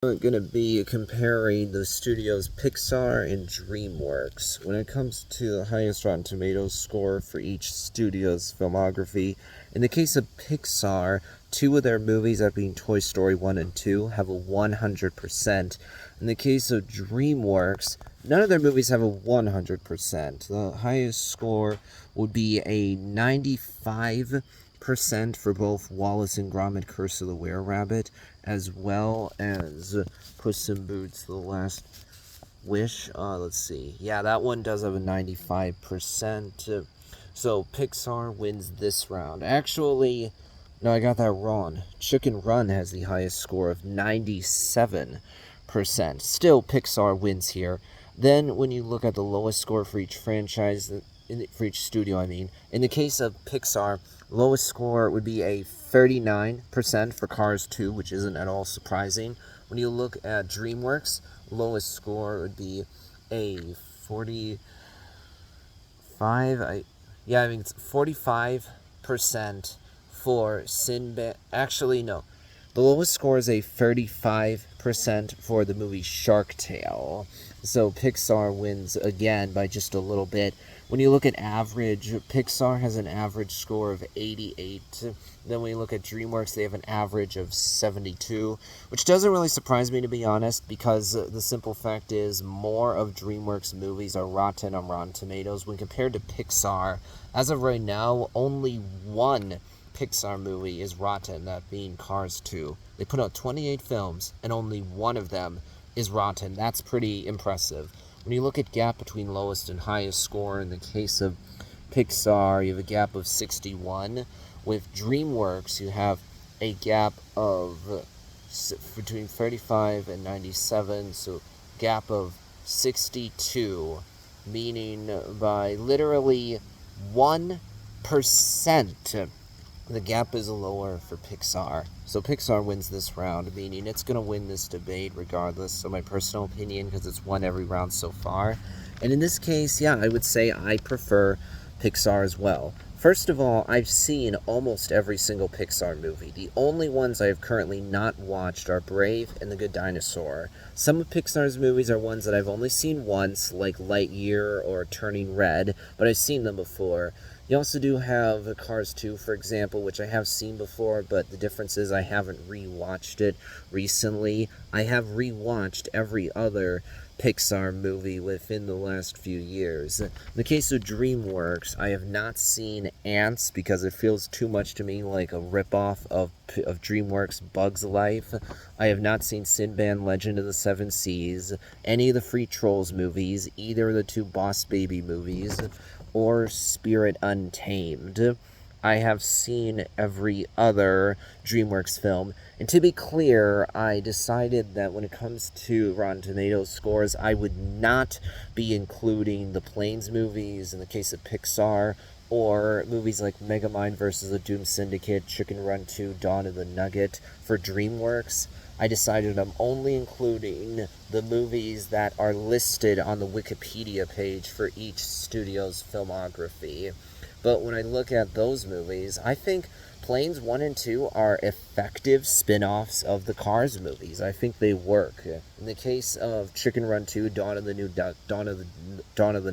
We're going to be comparing the studios Pixar and DreamWorks. When it comes to the highest Rotten Tomatoes score for each studio's filmography, in the case of Pixar, two of their movies, that being Toy Story 1 and 2, have a 100%. In the case of DreamWorks, none of their movies have a 100%. The highest score would be a 95% for both Wallace and Gromit: Curse of the Were-Rabbit, as well as Puss in Boots: The Last Wish. Let's see. Yeah, that one does have a 95%. So Pixar wins this round. Actually, no, I got that wrong. Chicken Run has the highest score of 97%. Still, Pixar wins here. Then, when you look at the lowest score for each franchise, for each studio, in the case of Pixar, lowest score would be a 39% for Cars 2, which isn't at all surprising. When you look at DreamWorks, lowest score would be a 45. It's 45% for Sinbad. Actually, no. The lowest score is a 35% for the movie Shark Tale. So Pixar wins again by just a little bit. When you look at average, Pixar has an average score of 88. Then when you look at DreamWorks, they have an average of 72, which doesn't really surprise me, to be honest, because the simple fact is more of DreamWorks movies are rotten on Rotten Tomatoes when compared to Pixar. As of right now, only one Pixar movie is rotten, that being Cars 2. They put out 28 films, and only one of them is rotten. That's pretty impressive. When you look at gap between lowest and highest score, in the case of Pixar, you have a gap of 61. With DreamWorks, you have a gap of between 35 and 97, so gap of 62, meaning by literally 1%. The gap is lower for Pixar. So Pixar wins this round, meaning it's going to win this debate regardless of my personal opinion, because it's won every round so far. And in this case, yeah, I would say I prefer Pixar as well. First of all, I've seen almost every single Pixar movie. The only ones I have currently not watched are Brave and The Good Dinosaur. Some of Pixar's movies are ones that I've only seen once, like Lightyear or Turning Red, but I've seen them before. You also do have Cars 2, for example, which I have seen before, but the difference is I haven't rewatched it recently. I have rewatched every other Pixar movie within the last few years. In the case of DreamWorks, I have not seen Ants because it feels too much to me like a ripoff of DreamWorks' Bug's Life. I have not seen Sinbad: Legend of the Seven Seas, any of the Free Trolls movies, either of the two Boss Baby movies, or Spirit Untamed. I have seen every other DreamWorks film. And to be clear, I decided that when it comes to Rotten Tomatoes scores, I would not be including the Planes movies in the case of Pixar, or movies like Megamind vs. the Doom Syndicate, Chicken Run 2, Dawn of the Nugget for DreamWorks. I decided I'm only including the movies that are listed on the Wikipedia page for each studio's filmography. But when I look at those movies, I think Planes 1 and 2 are effective spin-offs of the Cars movies. I think they work. In the case of Chicken Run 2, Dawn of the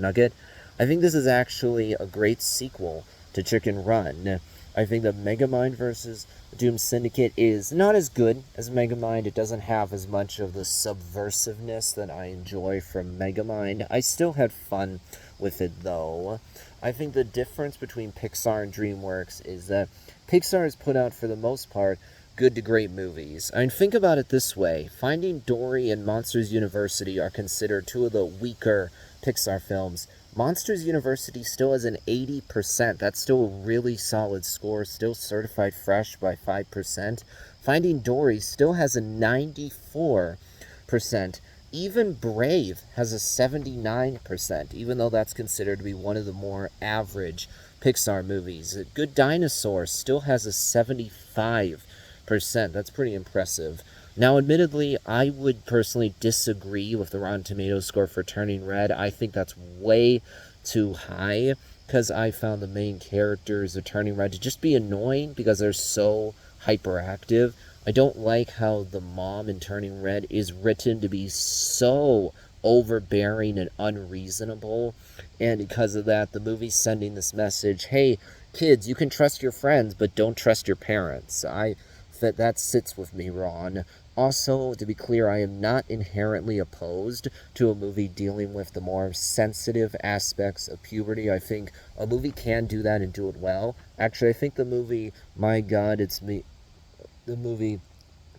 Nugget, I think this is actually a great sequel to Chicken Run. I think that Megamind vs. Doom Syndicate is not as good as Megamind. It doesn't have as much of the subversiveness that I enjoy from Megamind. I still had fun with it, though. I think the difference between Pixar and DreamWorks is that Pixar has put out, for the most part, good to great movies. I mean, think about it this way. Finding Dory and Monsters University are considered two of the weaker Pixar films. Monsters University still has an 80%. That's still a really solid score, still certified fresh by 5%. Finding Dory still has a 94%. Even Brave has a 79%, even though that's considered to be one of the more average Pixar movies. Good Dinosaur still has a 75%. That's pretty impressive. Now, admittedly, I would personally disagree with the Rotten Tomatoes score for Turning Red. I think that's way too high, because I found the main characters of Turning Red to just be annoying because they're so hyperactive. I don't like how the mom in Turning Red is written to be so overbearing and unreasonable. And because of that, the movie's sending this message, hey, kids, you can trust your friends, but don't trust your parents. That sits with me, Ron. Also, to be clear, I am not inherently opposed to a movie dealing with the more sensitive aspects of puberty. I think a movie can do that and do it well. Actually, I think the movie My God, It's Me, the movie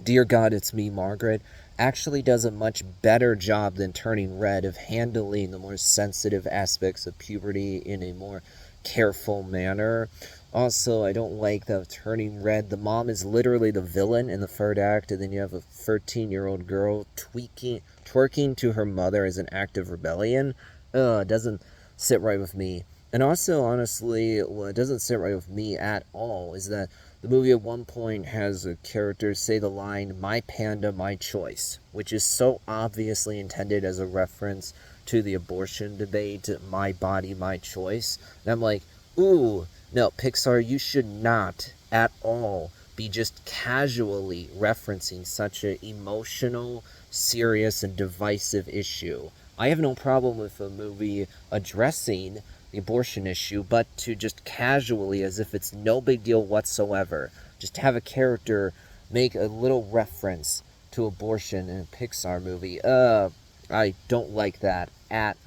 Dear God, It's Me, Margaret, actually does a much better job than Turning Red of handling the more sensitive aspects of puberty in a more careful manner. Also, I don't like the Turning Red. The mom is literally the villain in the third act, and then you have a 13-year-old girl twerking to her mother as an act of rebellion. It doesn't sit right with me. And also, honestly, what doesn't sit right with me at all is that the movie at one point has a character say the line, "My panda, my choice," which is so obviously intended as a reference to the abortion debate, "My body, my choice." And I'm like, ooh, no, Pixar, you should not at all be just casually referencing such an emotional, serious, and divisive issue. I have no problem with a movie addressing the abortion issue, but to just casually, as if it's no big deal whatsoever, just have a character make a little reference to abortion in a Pixar movie. I don't like that at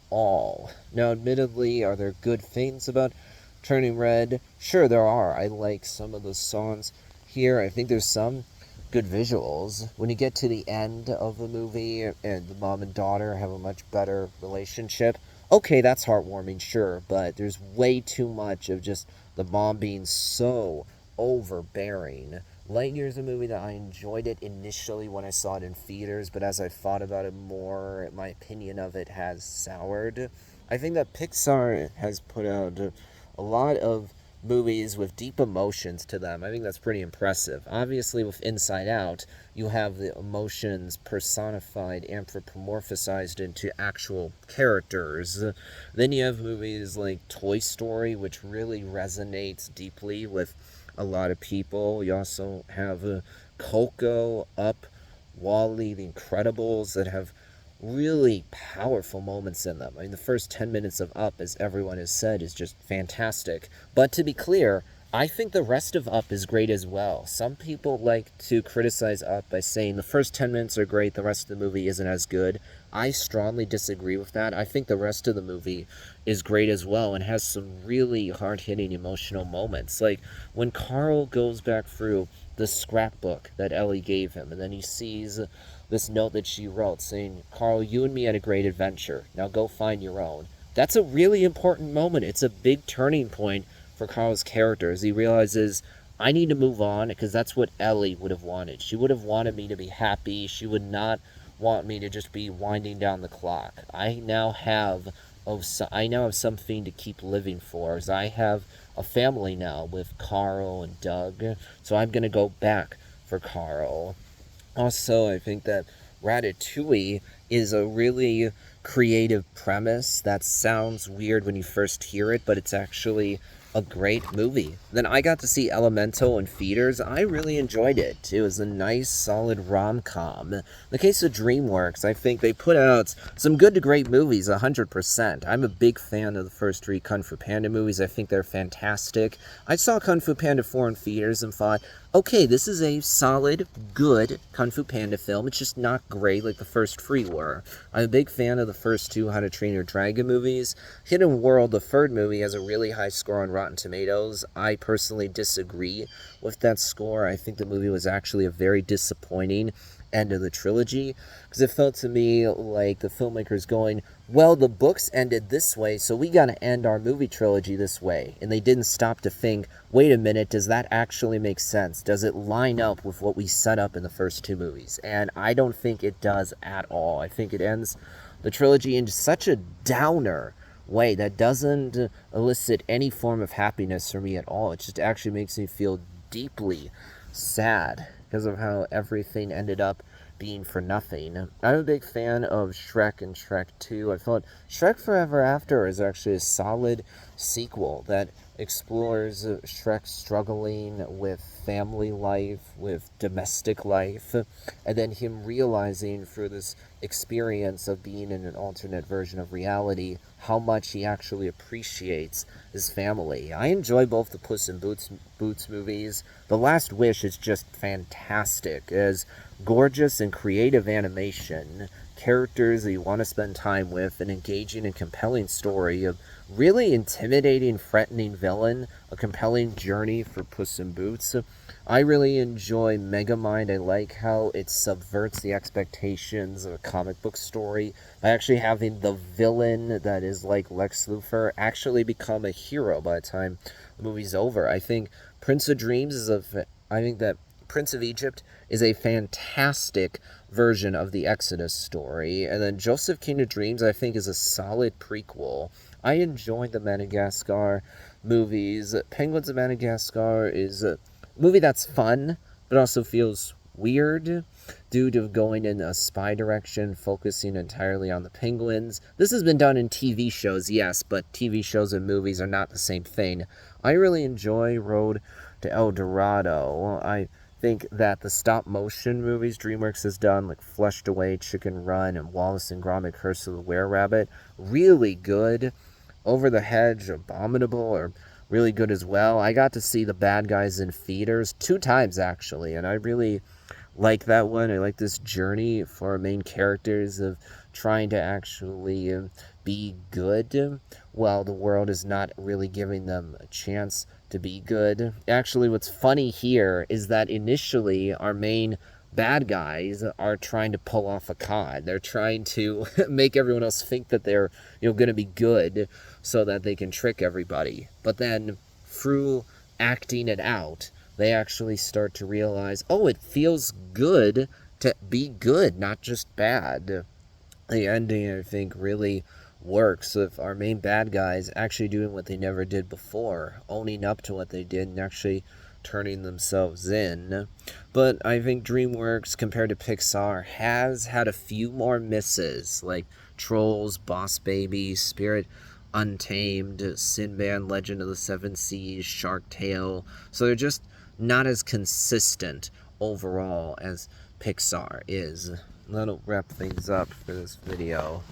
all. Now, admittedly, are there good things about Turning Red? Sure, there are. I like some of the songs here. I think there's some good visuals. When you get to the end of the movie and the mom and daughter have a much better relationship, okay, that's heartwarming, sure, but there's way too much of just the mom being so overbearing. Lightyear's a movie that I enjoyed it initially when I saw it in theaters, but as I thought about it more, my opinion of it has soured. I think that Pixar has put out a lot of movies with deep emotions to them. I think that's pretty impressive. Obviously, with Inside Out, you have the emotions personified, anthropomorphized into actual characters. Then you have movies like Toy Story, which really resonates deeply with a lot of people. You also have Coco, Up, Wall-E, The Incredibles that have really powerful moments in them. I mean, the first 10 minutes of Up, as everyone has said, is just fantastic. But to be clear, I think the rest of Up is great as well. Some people like to criticize Up by saying the first 10 minutes are great, the rest of the movie isn't as good. I strongly disagree with that. I think the rest of the movie is great as well and has some really hard-hitting emotional moments. Like when Carl goes back through the scrapbook that Ellie gave him, and then he sees this note that she wrote saying, "Carl, you and me had a great adventure. Now go find your own." That's a really important moment. It's a big turning point for Carl's character as he realizes, I need to move on, because that's what Ellie would have wanted. She would have wanted me to be happy. She would not want me to just be winding down the clock. I now have something to keep living for, as I have a family now with Carl and Doug. So I'm going to go back for Carl. Also, I think that Ratatouille is a really creative premise that sounds weird when you first hear it, but it's actually a great movie. Then I got to see Elemental in theaters. I really enjoyed it. It was a nice, solid rom-com. In the case of DreamWorks, I think they put out some good to great movies, 100%. I'm a big fan of the first three Kung Fu Panda movies. I think they're fantastic. I saw Kung Fu Panda 4 in theaters and thought, okay, this is a solid, good Kung Fu Panda film. It's just not great like the first three were. I'm a big fan of the first two How to Train Your Dragon movies. Hidden World, the third movie, has a really high score on Rotten Tomatoes. I personally disagree with that score. I think the movie was actually a very disappointing end of the trilogy, because it felt to me like the filmmakers going, well, the books ended this way, so we gotta end our movie trilogy this way. And they didn't stop to think, wait a minute, does that actually make sense? Does it line up with what we set up in the first two movies? And I don't think it does at all. I think it ends the trilogy in such a downer way that doesn't elicit any form of happiness for me at all. It just actually makes me feel deeply sad because of how everything ended up being for nothing. I'm a big fan of Shrek and Shrek 2. I thought Shrek Forever After is actually a solid sequel that explores Shrek struggling with family life, with domestic life, and then him realizing through this experience of being in an alternate version of reality how much he actually appreciates his family. I enjoy both the Puss in Boots movies. The Last Wish is just fantastic, as gorgeous and creative animation, characters that you want to spend time with, an engaging and compelling story, a really intimidating, threatening villain, a compelling journey for Puss in Boots. I really enjoy Megamind. I like how it subverts the expectations of a comic book story by actually having the villain that is like Lex Luthor actually become a hero by the time the movie's over. I think that Prince of Egypt is a fantastic version of the Exodus story, and then Joseph King of Dreams I think is a solid prequel. I enjoyed the Madagascar movies. Penguins of Madagascar is a movie that's fun, but also feels weird due to going in a spy direction, focusing entirely on the penguins. This has been done in TV shows, yes, but TV shows and movies are not the same thing. I really enjoy Road to El Dorado. I think that the stop motion movies DreamWorks has done, like Flushed Away, Chicken Run, and Wallace and Gromit: Curse of the Were-Rabbit, really good. Over the Hedge, Abominable, are really good as well. I got to see The Bad Guys in theaters 2 times, actually, and I really like that one. I like this journey for our main characters of trying to actually be good while the world is not really giving them a chance to be good. Actually, what's funny here is that initially our main bad guys are trying to pull off a con. They're trying to make everyone else think that they're, going to be good so that they can trick everybody. But then through acting it out, they actually start to realize, oh, it feels good to be good, not just bad. The ending, I think, really works with our main bad guys actually doing what they never did before, owning up to what they did and actually turning themselves in. But I think DreamWorks, compared to Pixar, has had a few more misses, like Trolls, Boss Baby, Spirit Untamed, Sinbad, Legend of the Seven Seas, Shark Tale. So they're just not as consistent overall as Pixar is. That'll wrap things up for this video.